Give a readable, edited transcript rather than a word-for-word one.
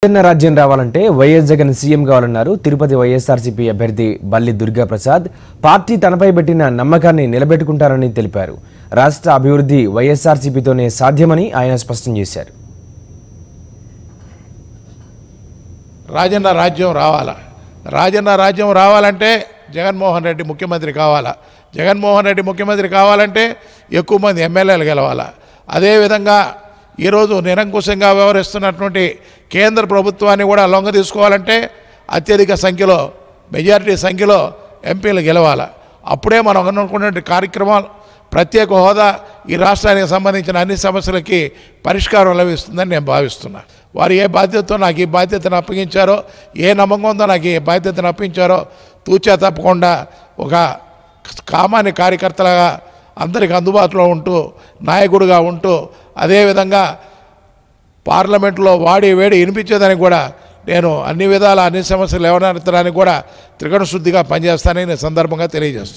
రాజ్యం రావాలంటే YS Jagan CM కావాలన్నారు తిరుపతి వైఎస్ఆర్సీపీ అభ్యర్థి బల్లి దుర్గా ప్రసాద్. పార్టీ తనపై పెట్టిన నమ్మకాన్ని నిలబెట్టుకుంటారని తెలిపారు. రాష్ట్ర అభివృద్ధి వైఎస్ఆర్సీపీతోనే సాధ్యమని ఆయన స్పష్టం చేశారు. రాజన్న రాజ్యం రావాలంటే జగన్మోహన్ రెడ్డి ముఖ్యమంత్రి కావాలా. జగన్మోహన్ రెడ్డి ముఖ్యమంత్రి కావాలంటే ఎక్కువ మంది ఎమ్మెల్యేలు గెలవాలా. అదేవిధంగా ఈరోజు నిరంకుశంగా వ్యవహరిస్తున్నటువంటి కేంద్ర ప్రభుత్వాన్ని కూడా లొంగ తీసుకోవాలంటే అత్యధిక సంఖ్యలో మెజారిటీ సంఖ్యలో ఎంపీలు గెలవాలి. అప్పుడే మనం అనుకున్న కార్యక్రమాలు ప్రత్యేక హోదా ఈ రాష్ట్రానికి సంబంధించిన అన్ని సమస్యలకి పరిష్కారం లభిస్తుందని నేను భావిస్తున్నా. వారు ఏ బాధ్యతతో నాకు ఈ బాధ్యతను అప్పగించారో, ఏ నమ్మకంతో నాకు ఈ బాధ్యతను అప్పగించారో తూచా తప్పకుండా ఒక సామాన్య కార్యకర్తలుగా అందరికి అందుబాటులో ఉంటూ నాయకుడిగా ఉంటూ అదేవిధంగా పార్లమెంట్లో వాడి వేడి వినిపించేదానికి కూడా నేను అన్ని విధాల అన్ని సమస్యలు లేవనెత్తడానికి కూడా త్రికరణ శుద్ధిగా పనిచేస్తానని నేను సందర్భంగా తెలియజేస్తున్నాను.